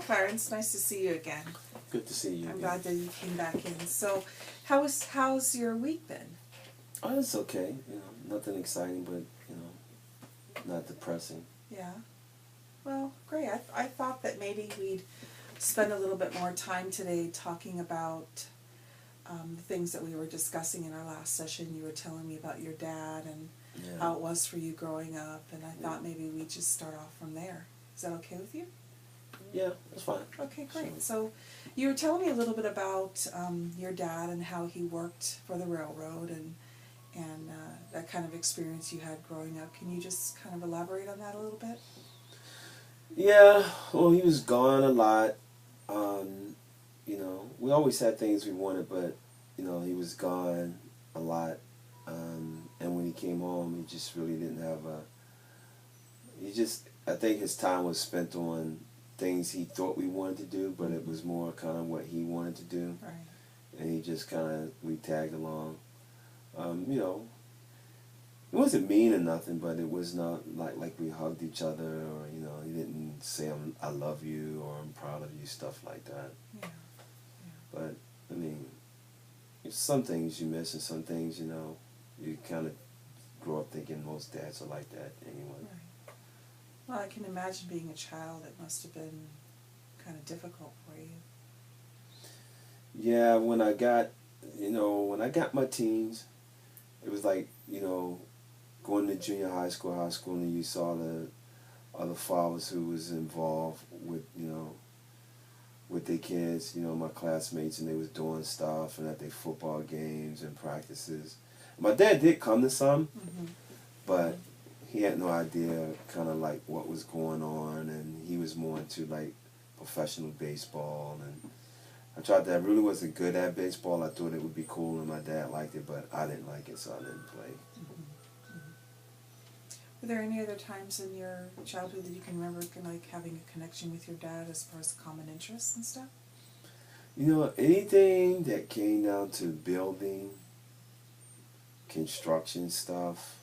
Clarence. Nice to see you again. Good to see you. I'm again. glad that you came back in. So, how's your week been? Oh, it's okay. Nothing exciting, but not depressing. Yeah. Well, great. I thought that maybe we'd spend a little bit more time today talking about the things that we were discussing in our last session. You were telling me about your dad and how it was for you growing up, and I thought maybe we'd just start off from there. Is that okay with you? Yeah, that's fine. Okay, great. So you were telling me a little bit about your dad and how he worked for the railroad and that kind of experience you had growing up. Can you just kind of elaborate on that a little bit? Yeah, well, he was gone a lot. We always had things we wanted, but he was gone a lot. And when he came home, he just really didn't have a. I think his time was spent on things he thought we wanted to do, but it was more kind of what he wanted to do. Right. And he just kind of, we tagged along. It wasn't mean or nothing, but it was not like we hugged each other, or he didn't say I love you or I'm proud of you, stuff like that. Yeah. But I mean, some things you miss, and some things you kind of grow up thinking most dads are like that anyway. Right. Well, I can imagine being a child. It must have been kind of difficult for you. Yeah, when I got my teens, it was like going to junior high school, and you saw the other fathers who was involved with their kids, my classmates, and they was doing stuff and at their football games and practices. My dad did come to some, but he had no idea kind of like what was going on, and he was more into like professional baseball. And I really wasn't good at baseball. I thought it would be cool, and my dad liked it, but I didn't like it, so I didn't play. Were there any other times in your childhood that you can remember like having a connection with your dad as far as common interests and stuff? Anything that came down to building, construction stuff,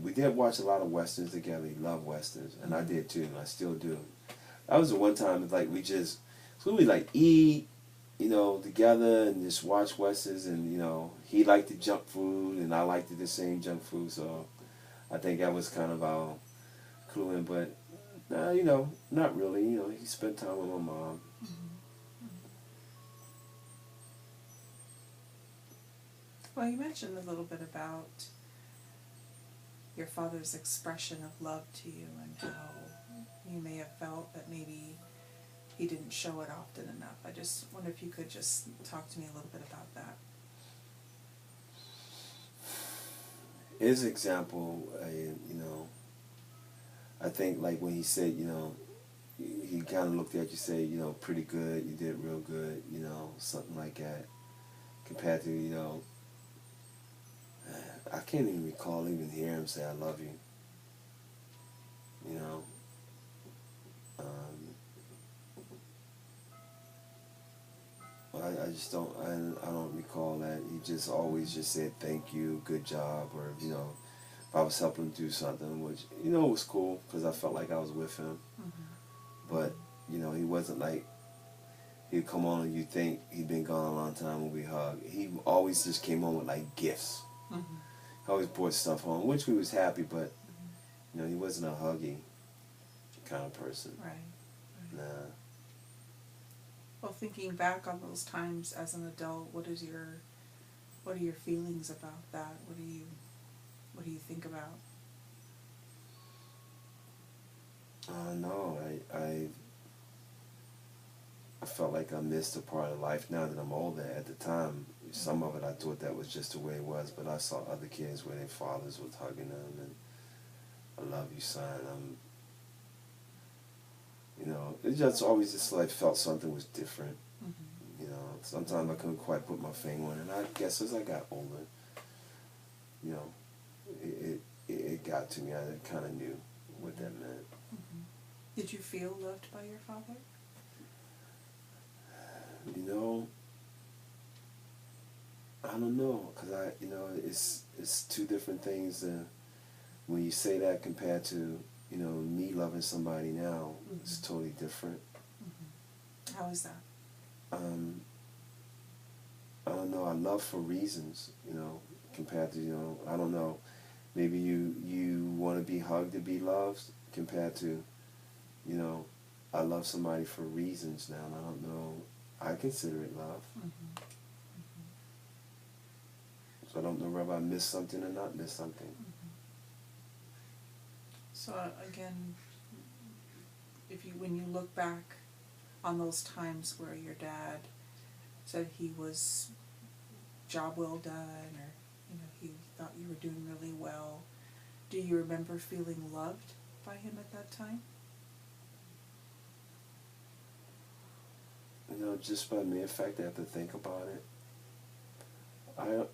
we did watch a lot of westerns together. He loved westerns, and I did too, and I still do. That was the one time like we like eat, together and just watch westerns, and he liked the junk food and I liked the same junk food, so I think that was kind of our clue in. But not really. He spent time with my mom. Well, you mentioned a little bit about your father's expression of love to you and how you may have felt that maybe he didn't show it often enough. I just wonder if you could just talk to me a little bit about that. His example, I think like when he said, he kind of looked at you, say, pretty good, you did real good, something like that. Compared to, I can't even recall even hear him say I love you. I just don't, I don't recall that. He just always just said thank you, good job, or if I was helping him do something, which was cool because I felt like I was with him. But he wasn't like he'd come on and you think he'd been gone a long time when we hugged. He always just came home with like gifts. He always brought stuff home, which we was happy, but he wasn't a huggy kind of person. Right. Nah. Well, thinking back on those times as an adult, what are your feelings about that? What do you think about? No, I felt like I missed a part of life now that I'm older. At the time, some of it I thought that was just the way it was, but I saw other kids where their fathers was hugging them and I love you, son. It just always just like felt something was different. Sometimes I couldn't quite put my finger on it. And I guess as I got older, it got to me. I kind of knew what that meant. Did you feel loved by your father? I don't know, because it's two different things when you say that compared to you know, me loving somebody now Mhm. is totally different. How is that? I don't know, I love for reasons, you know, compared to, you know, I don't know, maybe you want to be hugged to be loved compared to, you know, I love somebody for reasons now, and I don't know, I consider it love. Mm-hmm. So I don't know whether I miss something or not miss something. So again, if you when you look back on those times where your dad said he was job well done, or you know he thought you were doing really well, do you remember feeling loved by him at that time? You know, just by mere fact I have to think about it.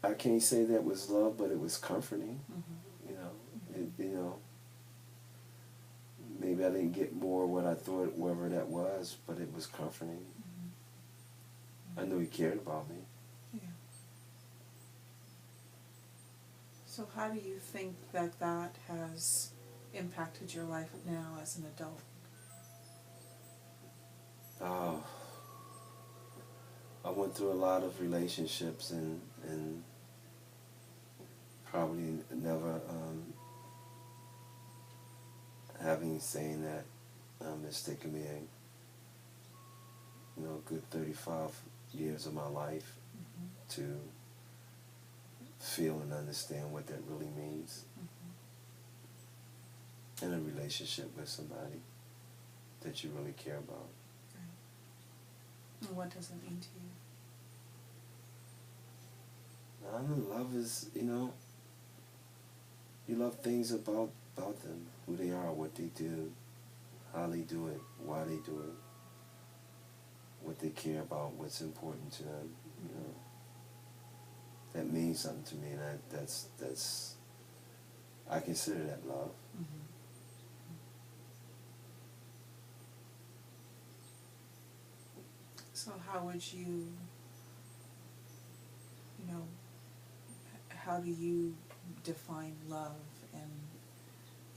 I can't say that was love, but it was comforting. Mm-hmm. You know, you know, maybe I didn't get more what I thought, whatever that was, but it was comforting. Mm-hmm. I knew he cared about me. Yeah. So how do you think that that has impacted your life now as an adult? Oh, I went through a lot of relationships and probably never having saying that it's taken me a good 35 years of my life Mm-hmm. to feel and understand what that really means Mm-hmm. in a relationship with somebody that you really care about. Right. And what does it mean to you? I don't know, love is, you love things about them, who they are, what they do, how they do it, why they do it, what they care about, what's important to them, That means something to me, and that's I consider that love. Mm-hmm. So how would you, how do you define love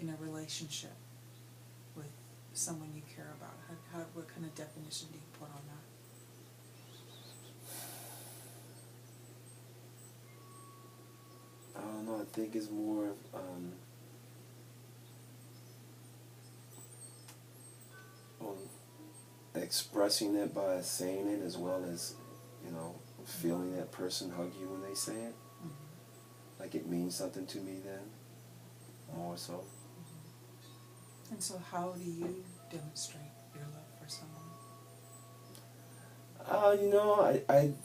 in a relationship with someone you care about? What kind of definition do you put on that? I don't know, I think it's more of expressing it by saying it, as well as, feeling that person hug you when they say it. Mm-hmm. Like it means something to me then, more so. Mm-hmm. And so how do you demonstrate your love for someone?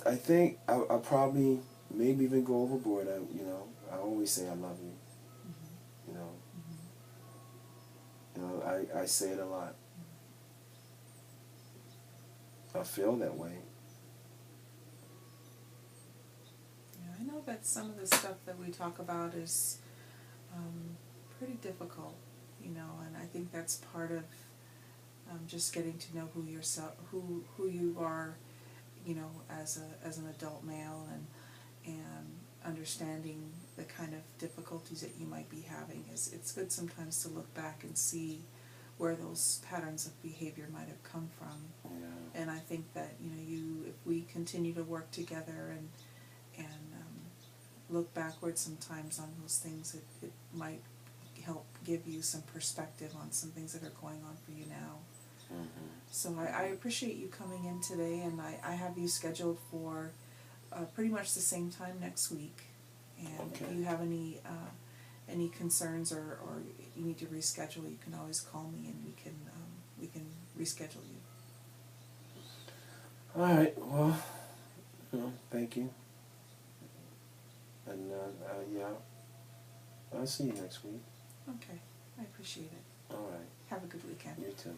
I think I probably maybe even go overboard. I always say I love you. Mm-hmm. You know, Mm-hmm. I say it a lot. I feel that way. Yeah, I know that some of the stuff that we talk about is pretty difficult, and I think that's part of just getting to know who you are, as an adult male, and understanding the kind of difficulties that you might be having. It's good sometimes to look back and see where those patterns of behavior might have come from. Yeah. And I think that if we continue to work together and look backwards sometimes on those things, it might help give you some perspective on some things that are going on for you now. Mm-hmm. So I appreciate you coming in today, and I have you scheduled for pretty much the same time next week. And Okay. if you have any concerns or you need to reschedule, you can always call me and we can reschedule you. All right. Well, thank you. And yeah, I'll see you next week. Okay, I appreciate it. All right. Have a good weekend. You too.